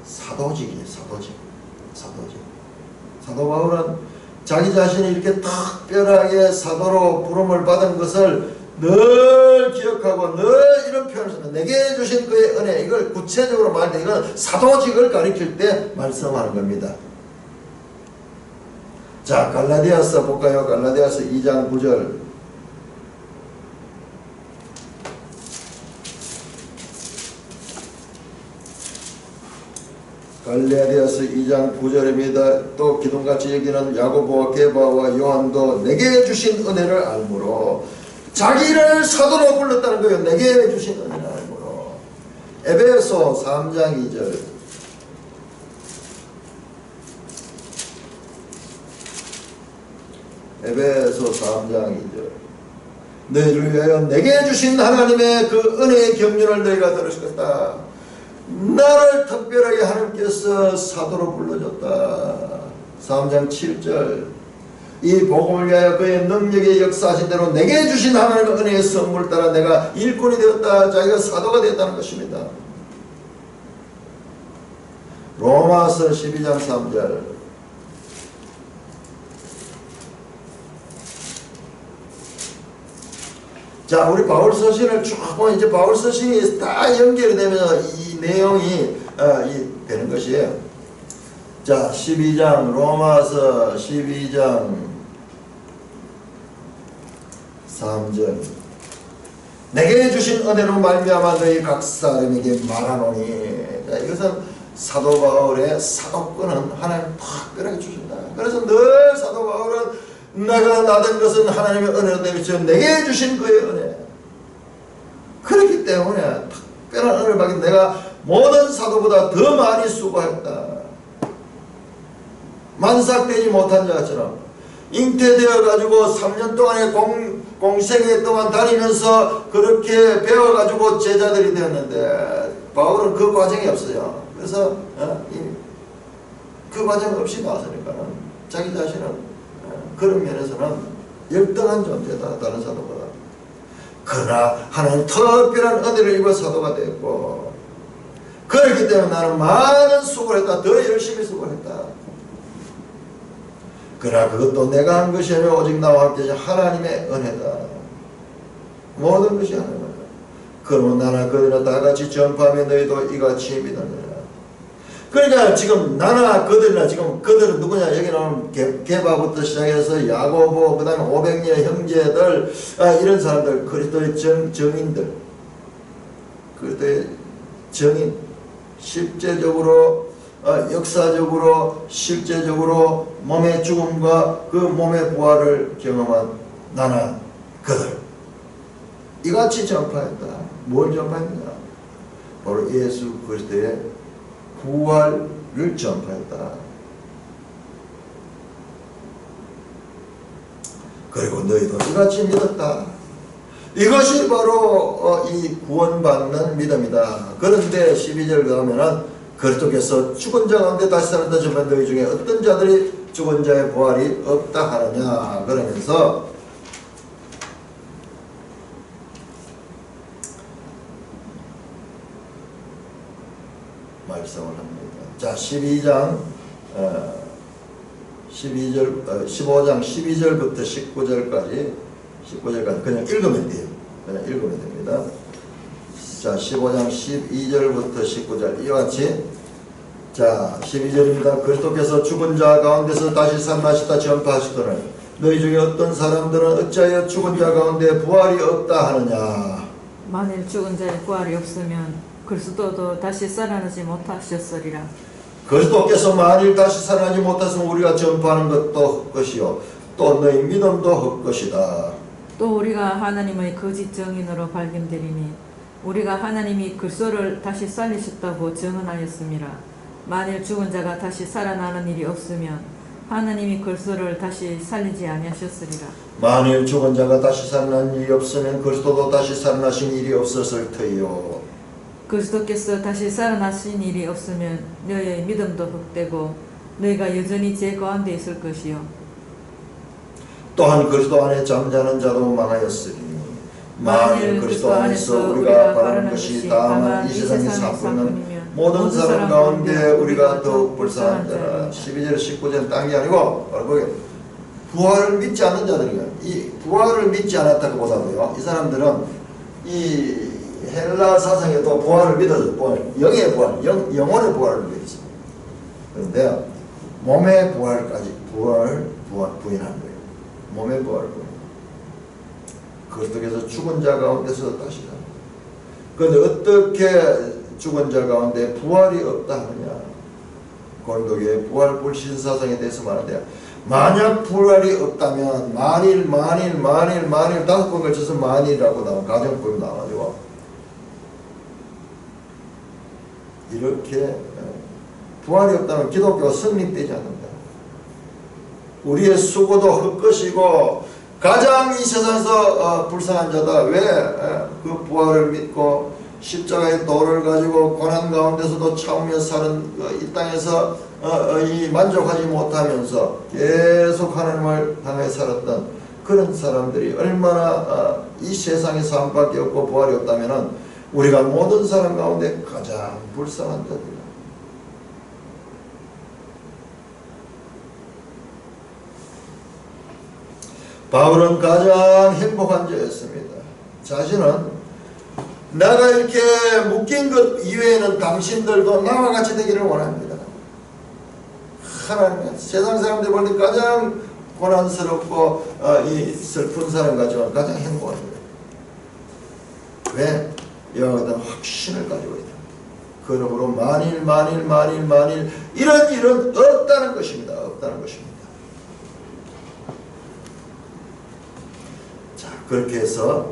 사도직이에요. 사도직. 사도 바울은 자기 자신이 이렇게 특별하게 사도로 부름을 받은 것을 늘 기억하고 늘 이런 표현을 씁니다. 내게 주신 그의 은혜, 이걸 구체적으로 말할 때 이건 사도직을 가리킬 때 말씀하는 겁니다. 자, 갈라디아서 볼까요? 갈라디아서 2장 9절. 갈라디아서 2장 9절입니다. 또 기둥같이 여기는 야고보와 게바와 요한도 내게 주신 은혜를 알므로 자기를 사도로 불렀다는 거예요. 내게 주신 은혜를 알므로. 에베소 3장 2절. 에베소 3장 2절. 너희를 위하여 내게 주신 하나님의 그 은혜의 경륜을 너희가 들으시겠다. 나를 특별하게 하나님께서 사도로 불러줬다. 3장 7절. 이 복음을 위하여 그의 능력의 역사하신 대로 내게 주신 하나님의 은혜의 선물 따라 내가 일꾼이 되었다. 자기가 사도가 되었다는 것입니다. 로마서 12장 3절. 자, 우리 바울서 시를 쭉 보면 이제 바울서 시이 다 연결이 되면 이 내용이 되는 것이에요. 자, 12장 로마서 12장 3절. 내게 주신 은혜로 말미암아 너희 각 사람에게 말하노니. 자, 이것은 사도 바울의 사도권은 하나님 특별하게 주신다. 그래서 늘 사도 바울은 내가 나된 것은 하나님의 은혜로 되겠죠. 내게 주신 그의 은혜. 그렇기 때문에 특별한 은혜를 받기 내가 모든 사도보다 더 많이 수고했다. 만삭되지 못한 자처럼 잉태되어 가지고 3년 동안의 공생애 동안 다니면서 그렇게 배워 가지고 제자들이 되었는데 바울은 그 과정이 없어요. 그래서 그 과정 없이 나왔으니까는 자기 자신은 그런 면에서는 열등한 존재다. 다른 사도보다. 그러나 하나님 특별한 은혜를 입어 사도가 되었고 그렇기 때문에 나는 많은 수고를 했다. 더 열심히 수고를 했다. 그러나 그것도 내가 한 것이 아니라 오직 나와 함께 하나님의 은혜다. 모든 것이 하나님의 은혜다. 그러면 나나 그들은 다 같이 전파하며 너희도 이같이 믿느니라. 그러니까 지금 나나 그들이나 지금 그들은 누구냐? 여기 나오는 게바부터 시작해서 야고보 그 다음에 500여 형제들 이런 사람들 그리스도의 정인들 그리스도의 정인 실제적으로 역사적으로 실제적으로 몸의 죽음과 그 몸의 부활을 경험한 나나 그들 이같이 전파했다. 뭘 전파했느냐? 바로 예수 그리스도의 부활을 전파했다. 그리고 너희도 이같이 믿었다. 이것이 바로 이 구원받는 믿음이다. 그런데 12절 가면은 그리스도께서 죽은 자 가운데 다시 살았다 하지만 너희 중에 어떤 자들이 죽은 자의 부활이 없다 하느냐 그러면서 말씀을 합니다. 자, 15장 12절부터 19절까지 그냥 읽으면 돼요. 그냥 읽으면 됩니다. 자, 15장 12절부터 19절 이와 같이 자, 12절입니다. 그리스도께서 죽은 자 가운데서 다시 살아나시다 전파하시거늘 너희 중에 어떤 사람들은 어찌하여 죽은 자 가운데 부활이 없다 하느냐. 만일 죽은 자의 부활이 없으면 그리스도도 다시 살아나지 못하셨으리라. 그리스도께서 만일 다시 살아나지 못했으면 우리가 전파하는 것도 헛것이요 또 너희 믿음도 헛것이다. 또 우리가 하나님의 거짓 증인으로 발견되리니 우리가 하나님이 그리스도를 다시 살리셨다고 증언하였음이라. 만일 죽은 자가 다시 살아나는 일이 없으면 하나님이 그리스도를 다시 살리지 아니하셨으리라. 만일 죽은 자가 다시 살아난 일이 없으면 그리스도도 다시 살아나신 일이 없었을 터이요. 그리스도께서 다시 살아나신 일이 없으면 너희의 믿음도 헛되고 너희가 여전히 죄 가운데 있을 것이요. 또한 그리스도 안에 잠자는 자도 많아였으니 만일 그리스도 안에서 우리가 바라는 것이 다만 이 세상의 사건은 모든 사람 가운데 우리가 더욱 불쌍한 자라. 12절 19절 딴 게 아니고 바로 부활을 믿지 않는 자들이에요. 이 부활을 믿지 않았다고 보다도요 이 사람들은 이 헬라 사상에도 부활을 믿어요. 영의 부활, 영혼의 부활을 믿었어요. 그런데 몸의 부활까지 부인한 거예요. 몸의 부활을 부인. 그리스도께서 죽은 자 가운데서 다시 사. 그런데 어떻게 죽은 자 가운데 부활이 없다 하느냐. 고린도교의 부활 불신 사상에 대해서 말하는데 만약 부활이 없다면 만일 다섯 번 걸쳐서 만일이라고 나오고 가정법이 나와가지고 이렇게 부활이 없다면 기독교가 성립되지 않는다. 우리의 수고도 헛것이고 가장 이 세상에서 불쌍한 자다. 왜? 그 부활을 믿고 십자가의 도를 가지고 고난 가운데서도 참으며 사는 이 땅에서 이 만족하지 못하면서 계속 하나님을 향해 살았던 그런 사람들이 얼마나 이 세상에 삶밖에 없고 부활이 없다면 우리가 모든 사람 가운데 가장 불쌍한 자들이다. 바울은 가장 행복한 자였습니다. 자신은 내가 이렇게 묶인 것 이외에는 당신들도 나와 같이 되기를 원합니다. 하나님, 세상 사람들이 볼 때 가장 고난스럽고 이 슬픈 사람 같지만 가장 행복한 거예요. 왜? 여호와에 대한 확신을 가지고 있다. 그러므로 만일 이런 일은 없다는 것입니다. 없다는 것입니다. 자, 그렇게 해서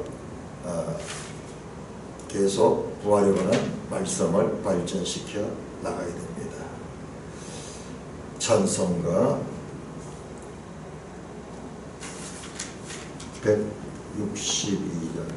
계속 부활에 관한 말씀을 발전시켜 나가야 됩니다. 찬송가 162절